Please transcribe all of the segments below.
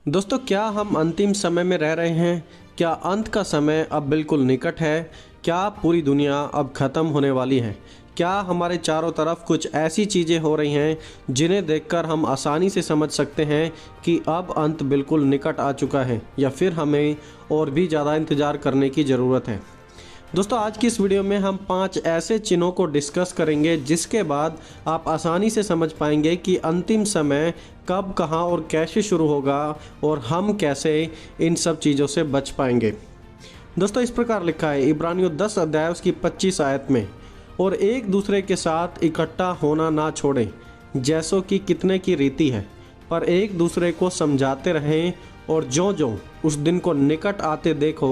दोस्तों, क्या हम अंतिम समय में रह रहे हैं? क्या अंत का समय अब बिल्कुल निकट है? क्या पूरी दुनिया अब ख़त्म होने वाली है? क्या हमारे चारों तरफ कुछ ऐसी चीज़ें हो रही हैं जिन्हें देखकर हम आसानी से समझ सकते हैं कि अब अंत बिल्कुल निकट आ चुका है, या फिर हमें और भी ज़्यादा इंतज़ार करने की ज़रूरत है? दोस्तों, आज की इस वीडियो में हम 5 ऐसे चिन्हों को डिस्कस करेंगे जिसके बाद आप आसानी से समझ पाएंगे कि अंतिम समय कब, कहां और कैसे शुरू होगा और हम कैसे इन सब चीज़ों से बच पाएंगे। दोस्तों, इस प्रकार लिखा है इब्रानियों 10 अध्याय उसकी 25 आयत में, और एक दूसरे के साथ इकट्ठा होना ना छोड़ें जैसों कि कितने की रीति है, पर एक दूसरे को समझाते रहें, और ज्यों-ज्यों उस दिन को निकट आते देखो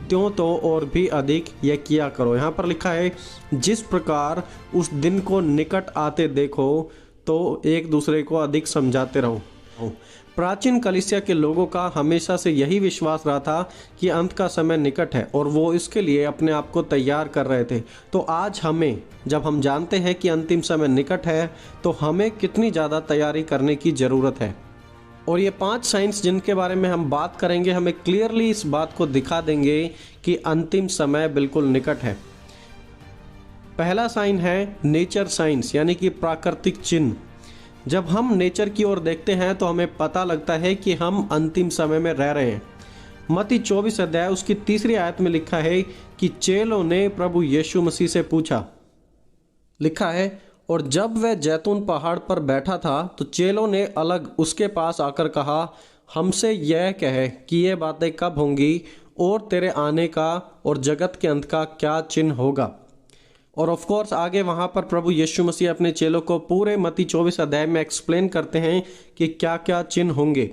त्यों तो और भी अधिक यह किया करो। यहाँ पर लिखा है जिस प्रकार उस दिन को निकट आते देखो तो एक दूसरे को अधिक समझाते रहो। प्राचीन कलीसिया के लोगों का हमेशा से यही विश्वास रहा था कि अंत का समय निकट है और वो इसके लिए अपने आप को तैयार कर रहे थे। तो आज हमें, जब हम जानते हैं कि अंतिम समय निकट है, तो हमें कितनी ज़्यादा तैयारी करने की ज़रूरत है। और ये 5 साइंस जिनके बारे में हम बात करेंगे हमें क्लियरली इस बात को दिखा देंगे कि अंतिम समय बिल्कुल निकट है। पहला साइन है नेचर साइंस, यानी कि प्राकृतिक चिन्ह। जब हम नेचर की ओर देखते हैं तो हमें पता लगता है कि हम अंतिम समय में रह रहे हैं। मत्ती 24 अध्याय उसकी 3री आयत में लिखा है कि चेलों ने प्रभु यीशु मसीह से पूछा, लिखा है, और जब वह जैतून पहाड़ पर बैठा था तो चेलों ने अलग उसके पास आकर कहा, हमसे यह कहे कि ये बातें कब होंगी और तेरे आने का और जगत के अंत का क्या चिन्ह होगा। और ऑफ कोर्स आगे वहाँ पर प्रभु यीशु मसीह अपने चेलों को पूरे मत्ती 24 अध्याय में एक्सप्लेन करते हैं कि क्या क्या चिन्ह होंगे।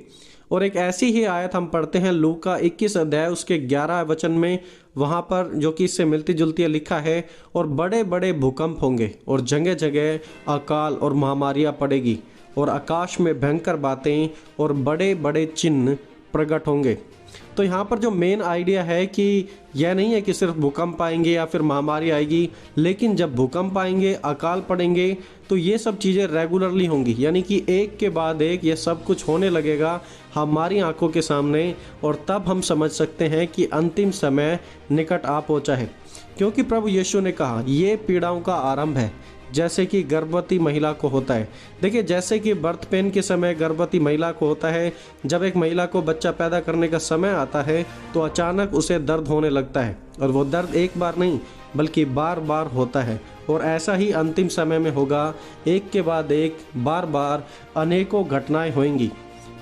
और एक ऐसी ही आयत हम पढ़ते हैं लूका 21 अध्याय उसके 11 वचन में, वहाँ पर जो कि इससे मिलती जुलती लिखा है, और बड़े बड़े भूकंप होंगे और जगह जगह अकाल और महामारियाँ पड़ेगी और आकाश में भयंकर बातें और बड़े बड़े चिन्ह प्रकट होंगे। तो यहाँ पर जो मेन आइडिया है कि यह नहीं है कि सिर्फ भूकंप आएंगे या फिर महामारी आएगी, लेकिन जब भूकंप आएंगे, अकाल पड़ेंगे, तो ये सब चीज़ें रेगुलरली होंगी, यानी कि एक के बाद एक ये सब कुछ होने लगेगा हमारी आंखों के सामने। और तब हम समझ सकते हैं कि अंतिम समय निकट आ पहुंचा है, क्योंकि प्रभु यीशु ने कहा ये पीड़ाओं का आरंभ है जैसे कि गर्भवती महिला को होता है। देखिए, जैसे कि बर्थ पेन के समय गर्भवती महिला को होता है, जब एक महिला को बच्चा पैदा करने का समय आता है तो अचानक उसे दर्द होने लगता है, और वो दर्द एक बार नहीं बल्कि बार बार होता है। और ऐसा ही अंतिम समय में होगा, एक के बाद एक बार बार अनेकों घटनाएं होंगी।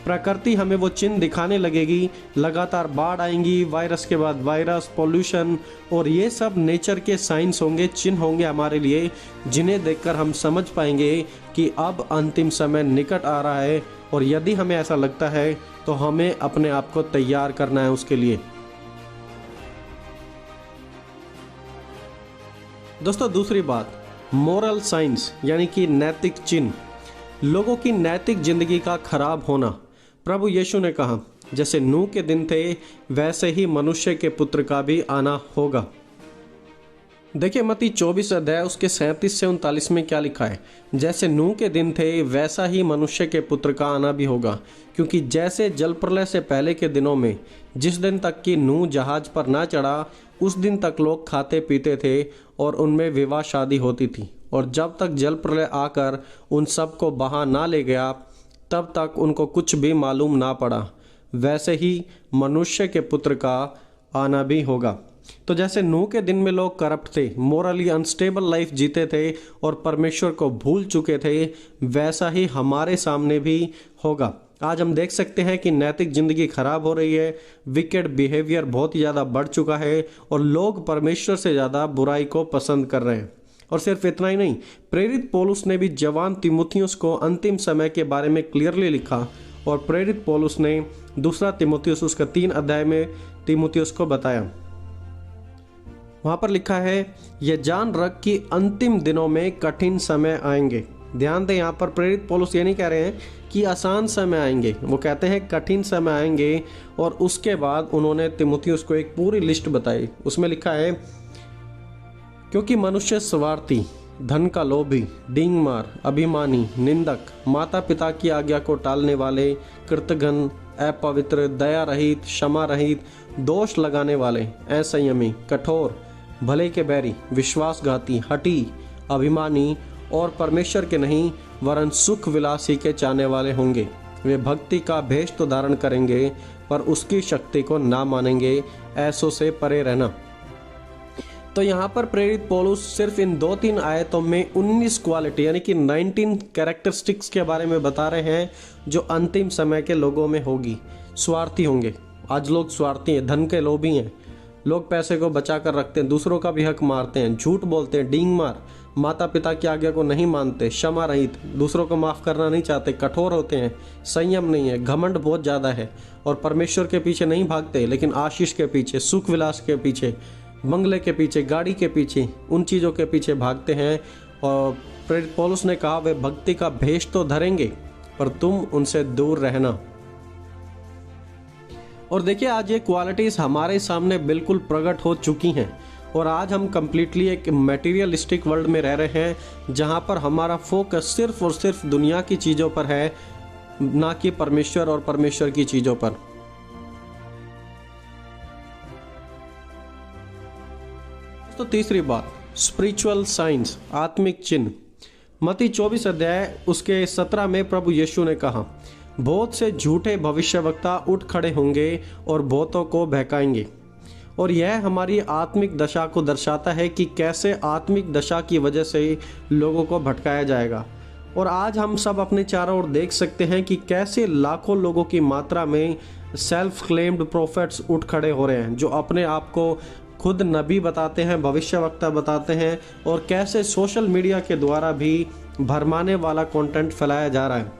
प्रकृति हमें वो चिन्ह दिखाने लगेगी, लगातार बाढ़ आएंगी, वायरस के बाद वायरस, पॉल्यूशन, और ये सब नेचर के साइंस होंगे, चिन्ह होंगे हमारे लिए, जिन्हें देखकर हम समझ पाएंगे कि अब अंतिम समय निकट आ रहा है। और यदि हमें ऐसा लगता है तो हमें अपने आप को तैयार करना है उसके लिए। दोस्तों, दूसरी बात, मोरल साइंस, यानी कि नैतिक चिन्ह। लोगों की नैतिक जिंदगी का खराब होना। प्रभु यीशु ने कहा जैसे नूह के दिन थे वैसे ही मनुष्य के पुत्र का भी आना होगा। देखिए, मत्ती 24 अध्याय उसके 37 से 39 में क्या लिखा है, जैसे नूह के दिन थे वैसा ही मनुष्य के पुत्र का आना भी होगा। क्योंकि जैसे जल प्रलय से पहले के दिनों में, जिस दिन तक कि नूह जहाज पर ना चढ़ा, उस दिन तक लोग खाते पीते थे और उनमें विवाह शादी होती थी, और जब तक जल प्रलय आकर उन सब को बहा ना ले गया तब तक उनको कुछ भी मालूम ना पड़ा, वैसे ही मनुष्य के पुत्र का आना भी होगा। तो जैसे नूह के दिन में लोग करप्ट थे, मोरली अनस्टेबल लाइफ जीते थे और परमेश्वर को भूल चुके थे, वैसा ही हमारे सामने भी होगा। आज हम देख सकते हैं कि नैतिक जिंदगी खराब हो रही है, विकेड बिहेवियर बहुत ही ज़्यादा बढ़ चुका है और लोग परमेश्वर से ज़्यादा बुराई को पसंद कर रहे हैं। और सिर्फ इतना ही नहीं, प्रेरित पौलुस ने भी जवान तीमुथियुस को अंतिम समय के बारे में क्लियरली लिखा, और प्रेरित पौलुस ने 2 तीमुथियुस उसका 3 अध्याय में तीमुथियुस को बताया। वहाँ पर लिखा है, यह जान रख कि अंतिम दिनों में कठिन समय आएंगे। ध्यान दें, यहाँ पर प्रेरित पौलुस ये नहीं कह रहे हैं कि आसान समय आएंगे, वो कहते हैं कठिन समय आएंगे। और उसके बाद उन्होंने तीमुथियुस को एक पूरी लिस्ट बताई। उसमें लिखा है, क्योंकि मनुष्य स्वार्थी, धन का लोभी, डींगमार, अभिमानी, निंदक, माता पिता की आज्ञा को टालने वाले, कृतघ्न, अपवित्र, दया रहित, क्षमा रहित, दोष लगाने वाले, असंयमी, कठोर, भले के बैरी, विश्वासघाती, हठी, अभिमानी और परमेश्वर के नहीं वरन सुख विलासी के चाहने वाले होंगे। वे भक्ति का भेष तो धारण करेंगे पर उसकी शक्ति को ना मानेंगे। ऐसों से परे रहना। तो यहाँ पर प्रेरित पौलुस सिर्फ इन 2-3 आयतों में 19 क्वालिटी यानी कि 19 कैरेक्टरिस्टिक्स के बारे में बता रहे हैं जो अंतिम समय के लोगों में होगी। स्वार्थी होंगे। आज लोग स्वार्थी हैं, धन के लोभी हैं, लोग पैसे को बचा कर रखते हैं, दूसरों का भी हक मारते हैं, झूठ बोलते हैं, डींग मार, माता पिता की आज्ञा को नहीं मानते, क्षमा रहित, दूसरों को माफ़ करना नहीं चाहते, कठोर होते हैं, संयम नहीं है, घमंड बहुत ज़्यादा है और परमेश्वर के पीछे नहीं भागते लेकिन आशीष के पीछे, सुख विलास के पीछे, बंगले के पीछे, गाड़ी के पीछे, उन चीज़ों के पीछे भागते हैं। और प्रेरित पौलुस ने कहा वे भक्ति का भेष तो धरेंगे पर तुम उनसे दूर रहना। और देखिए आज ये क्वालिटीज़ हमारे सामने बिल्कुल प्रकट हो चुकी हैं और आज हम कंप्लीटली एक मटेरियलिस्टिक वर्ल्ड में रह रहे हैं जहाँ पर हमारा फोकस सिर्फ और सिर्फ दुनिया की चीज़ों पर है, ना कि परमेश्वर और परमेश्वर की चीज़ों पर। तो तीसरी बात, स्पिरिचुअल साइंस, आत्मिक चिन्ह। मत्ती 24 अध्याय उसके 17 में प्रभु यीशु ने कहा, बहुत से झूठे भविष्यवक्ता उठ खड़े होंगे और बहुतों को बहकाएंगे। और यह हमारी आत्मिक दशा को दर्शाता है कि कैसे आत्मिक दशा की वजह से लोगों को भटकाया जाएगा। और आज हम सब अपने चारों ओर देख सकते हैं कि कैसे लाखों लोगों की मात्रा में सेल्फ क्लेम्ड प्रोफेट्स उठ खड़े हो रहे हैं जो अपने आप को खुद नबी बताते हैं, भविष्यवक्ता बताते हैं और कैसे सोशल मीडिया के द्वारा भी भरमाने वाला कंटेंट फैलाया जा रहा है।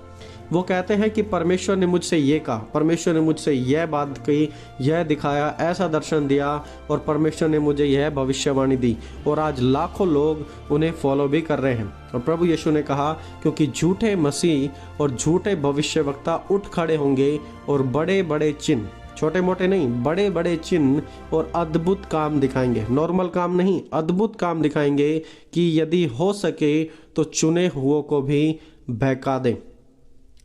वो कहते हैं कि परमेश्वर ने मुझसे ये कहा, परमेश्वर ने मुझसे यह बात कही, यह दिखाया, ऐसा दर्शन दिया और परमेश्वर ने मुझे यह भविष्यवाणी दी। और आज लाखों लोग उन्हें फॉलो भी कर रहे हैं। और प्रभु यीशु ने कहा क्योंकि झूठे मसीह और झूठे भविष्यवक्ता उठ खड़े होंगे और बड़े बड़े चिन्ह, छोटे मोटे नहीं, बड़े बड़े चिन्ह और अद्भुत काम दिखाएंगे। नॉर्मल काम नहीं, अद्भुत काम दिखाएंगे कि यदि हो सके तो चुने हुओं को भी बहका दें।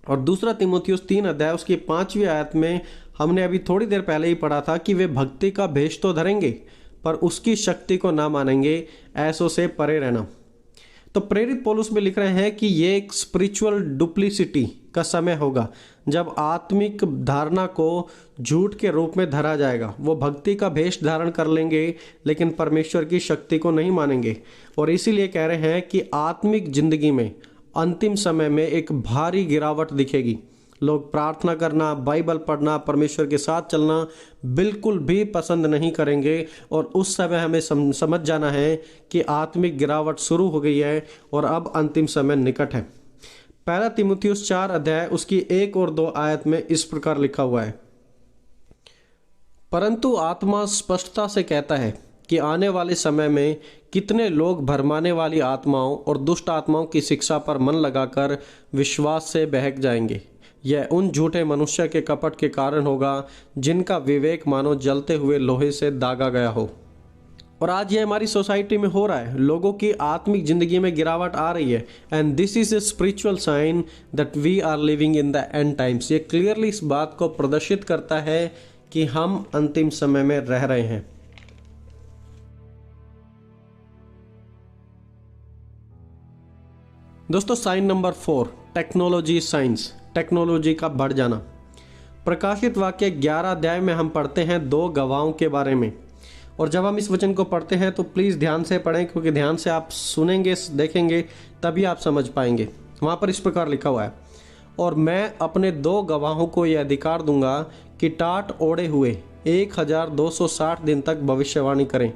और दूसरा तीमुथियुस 3 अध्याय उसकी 5वीं आयत में हमने अभी थोड़ी देर पहले ही पढ़ा था कि वे भक्ति का भेष तो धरेंगे पर उसकी शक्ति को ना मानेंगे। ऐसों से परे रहना। तो प्रेरित पौलुस में लिख रहे हैं कि ये एक स्पिरिचुअल डुप्लिसिटी का समय होगा जब आत्मिक धारणा को झूठ के रूप में धरा जाएगा। वो भक्ति का भेष धारण कर लेंगे लेकिन परमेश्वर की शक्ति को नहीं मानेंगे। और इसीलिए कह रहे हैं कि आत्मिक जिंदगी में अंतिम समय में एक भारी गिरावट दिखेगी। लोग प्रार्थना करना, बाइबल पढ़ना, परमेश्वर के साथ चलना बिल्कुल भी पसंद नहीं करेंगे। और उस समय हमें समझ जाना है कि आत्मिक गिरावट शुरू हो गई है और अब अंतिम समय निकट है। पहला तीमुथियुस 4 अध्याय उसकी 1 और 2 आयत में इस प्रकार लिखा हुआ है, परंतु आत्मा स्पष्टता से कहता है कि आने वाले समय में कितने लोग भरमाने वाली आत्माओं और दुष्ट आत्माओं की शिक्षा पर मन लगाकर विश्वास से बहक जाएंगे। यह उन झूठे मनुष्य के कपट के कारण होगा जिनका विवेक मानो जलते हुए लोहे से दागा गया हो। और आज ये हमारी सोसाइटी में हो रहा है। लोगों की आत्मिक जिंदगी में गिरावट आ रही है and this is a spiritual sign that we are living in the end times. ये क्लियरली इस बात को प्रदर्शित करता है कि हम अंतिम समय में रह रहे हैं। दोस्तों sign number 4, technology science, technology का बढ़ जाना। प्रकाशित वाक्य 11 अध्याय में हम पढ़ते हैं 2 गवाहों के बारे में। और जब हम इस वचन को पढ़ते हैं तो प्लीज़ ध्यान से पढ़ें क्योंकि ध्यान से आप सुनेंगे, देखेंगे तभी आप समझ पाएंगे। वहाँ पर इस प्रकार लिखा हुआ है, और मैं अपने 2 गवाहों को यह अधिकार दूंगा कि टाट ओढ़े हुए 1260 दिन तक भविष्यवाणी करें।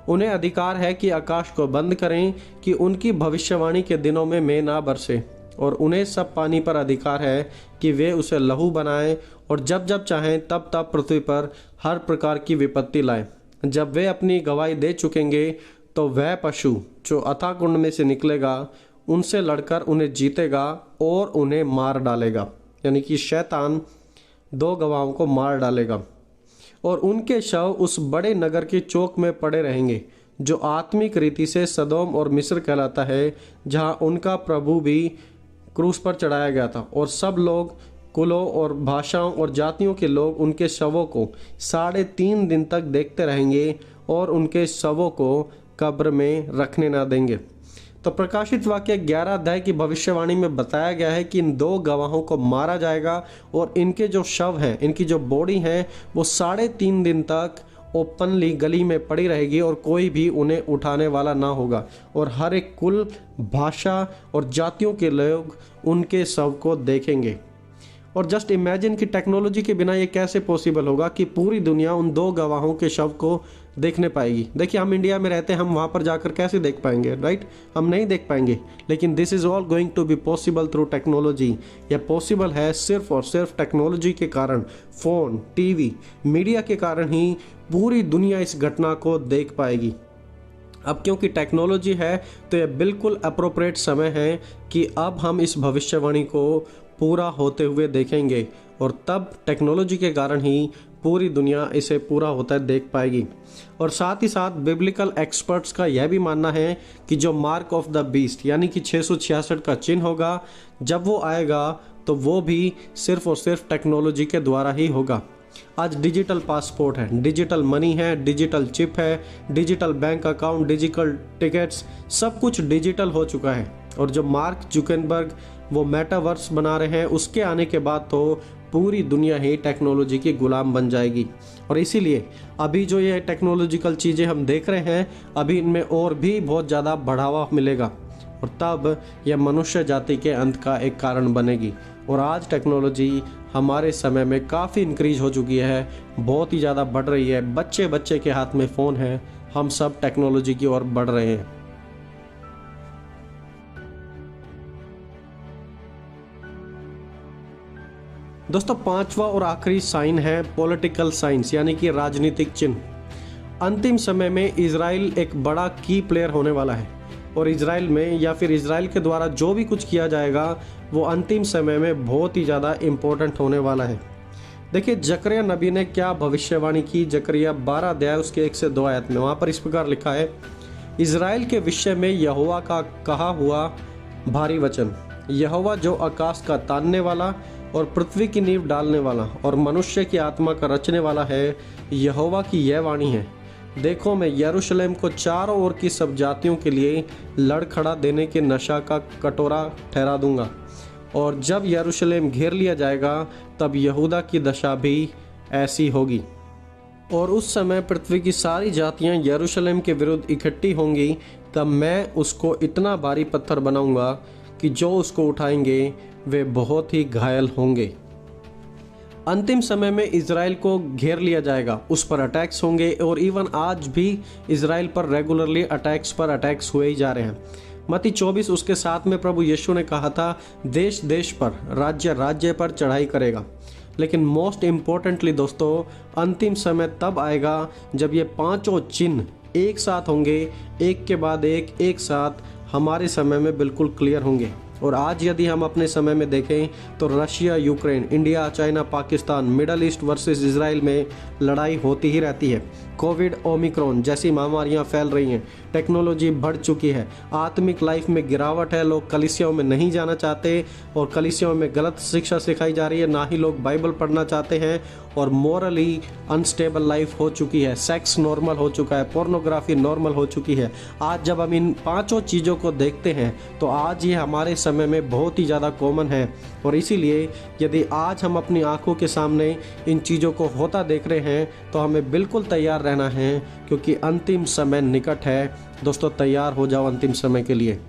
उन्हें अधिकार है कि आकाश को बंद करें कि उनकी भविष्यवाणी के दिनों में मेघ ना बरसे। और उन्हें सब पानी पर अधिकार है कि वे उसे लहू बनाएं और जब जब चाहें तब तब पृथ्वी पर हर प्रकार की विपत्ति लाएं। जब वे अपनी गवाही दे चुकेंगे तो वह पशु जो अथाह कुंड में से निकलेगा उनसे लड़कर उन्हें जीतेगा और उन्हें मार डालेगा। यानी कि शैतान 2 गवाहों को मार डालेगा और उनके शव उस बड़े नगर की चौक में पड़े रहेंगे जो आत्मिक रीति से सदोम और मिस्र कहलाता है, जहां उनका प्रभु भी क्रूस पर चढ़ाया गया था और सब लोग, कुलों और भाषाओं और जातियों के लोग उनके शवों को 3.5 दिन तक देखते रहेंगे और उनके शवों को कब्र में रखने ना देंगे। तो प्रकाशित वाक्य 11 अध्याय की भविष्यवाणी में बताया गया है कि इन 2 गवाहों को मारा जाएगा और इनके जो शव हैं, इनकी जो बॉडी है, वो 3.5 दिन तक ओपनली गली में पड़ी रहेगी और कोई भी उन्हें उठाने वाला ना होगा और हर एक कुल, भाषा और जातियों के लोग उनके शव को देखेंगे। और जस्ट इमेजिन कि टेक्नोलॉजी के बिना ये कैसे पॉसिबल होगा कि पूरी दुनिया उन 2 गवाहों के शव को देखने पाएगी। देखिए, हम इंडिया में रहते हैं, हम वहाँ पर जाकर कैसे देख पाएंगे, राइट? हम नहीं देख पाएंगे, लेकिन this is all going to be possible through technology. यह पॉसिबल है सिर्फ और सिर्फ टेक्नोलॉजी के कारण, फ़ोन, टीवी, मीडिया के कारण ही पूरी दुनिया इस घटना को देख पाएगी। अब क्योंकि टेक्नोलॉजी है तो यह बिल्कुल अप्रोप्रिएट समय है कि अब हम इस भविष्यवाणी को पूरा होते हुए देखेंगे और तब टेक्नोलॉजी के कारण ही पूरी दुनिया इसे पूरा होता है देख पाएगी। और साथ ही साथ बिब्लिकल एक्सपर्ट्स का यह भी मानना है कि जो मार्क ऑफ द बीस्ट यानी कि 666 का चिन्ह होगा, जब वो आएगा तो वो भी सिर्फ और सिर्फ टेक्नोलॉजी के द्वारा ही होगा। आज डिजिटल पासपोर्ट है, डिजिटल मनी है, डिजिटल चिप है, digital bank account, digital tickets, सब कुछ डिजिटल हो चुका है। और जो मार्क जुकरबर्ग वो मेटावर्स बना रहे हैं, उसके आने के बाद तो पूरी दुनिया ही टेक्नोलॉजी की गुलाम बन जाएगी। और इसीलिए अभी जो ये टेक्नोलॉजिकल चीज़ें हम देख रहे हैं, अभी इनमें और भी बहुत ज़्यादा बढ़ावा मिलेगा और तब यह मनुष्य जाति के अंत का एक कारण बनेगी। और आज टेक्नोलॉजी हमारे समय में काफ़ी इंक्रीज हो चुकी है, बहुत ही ज़्यादा बढ़ रही है। बच्चे बच्चे के हाथ में फ़ोन है, हम सब टेक्नोलॉजी की ओर बढ़ रहे हैं। दोस्तों, 5वां और आखिरी साइन है पॉलिटिकल साइंस यानी कि राजनीतिक चिन्ह। अंतिम समय में इजराइल एक बड़ा की प्लेयर होने वाला है और इजराइल में या फिर इजराइल के द्वारा जो भी कुछ किया जाएगा वो अंतिम समय में बहुत ही ज़्यादा इम्पोर्टेंट होने वाला है। देखिए, जकरिया नबी ने क्या भविष्यवाणी की। जकरिया 12 अध्याय उसके 1 से 2 आयत में वहाँ पर इस प्रकार लिखा है, इजराइल के विषय में यहोवा का कहा हुआ भारी वचन, यहोवा जो आकाश का तानने वाला और पृथ्वी की नींव डालने वाला और मनुष्य की आत्मा का रचने वाला है, यहोवा की यह वाणी है, देखो मैं यरूशलेम को चारों ओर की सब जातियों के लिए लड़खड़ा देने के नशा का कटोरा ठहरा दूंगा और जब यरूशलेम घेर लिया जाएगा तब यहूदा की दशा भी ऐसी होगी। और उस समय पृथ्वी की सारी जातियां यरूशलेम के विरुद्ध इकट्ठी होंगी, तब मैं उसको इतना भारी पत्थर बनाऊंगा कि जो उसको उठाएंगे वे बहुत ही घायल होंगे। अंतिम समय में इजराइल को घेर लिया जाएगा, उस पर अटैक्स होंगे और इवन आज भी इजराइल पर रेगुलरली अटैक्स पर अटैक्स हुए ही जा रहे हैं। मत्ती 24 उसके 7 में प्रभु यीशु ने कहा था, देश देश पर, राज्य राज्य पर चढ़ाई करेगा। लेकिन मोस्ट इम्पोर्टेंटली दोस्तों, अंतिम समय तब आएगा जब ये 5 चिन्ह एक साथ होंगे, एक के बाद एक साथ हमारे समय में बिल्कुल क्लियर होंगे। और आज यदि हम अपने समय में देखें तो Russia, Ukraine, India, China, Pakistan, middle east versus Israel में लड़ाई होती ही रहती है। कोविड, ओमिक्रॉन जैसी महामारियां फैल रही हैं, टेक्नोलॉजी बढ़ चुकी है, आत्मिक लाइफ में गिरावट है, लोग कलीसियाओं में नहीं जाना चाहते और कलीसियाओं में गलत शिक्षा सिखाई जा रही है, ना ही लोग बाइबल पढ़ना चाहते हैं और मोरली अनस्टेबल लाइफ हो चुकी है, सेक्स नॉर्मल हो चुका है, पोर्नोग्राफी नॉर्मल हो चुकी है। आज जब हम इन 5 चीज़ों को देखते हैं तो आज ये हमारे समय में बहुत ही ज़्यादा कॉमन है। और इसीलिए यदि आज हम अपनी आंखों के सामने इन चीज़ों को होता देख रहे हैं तो हमें बिल्कुल तैयार रहना है, क्योंकि अंतिम समय निकट है। दोस्तों, तैयार हो जाओ अंतिम समय के लिए।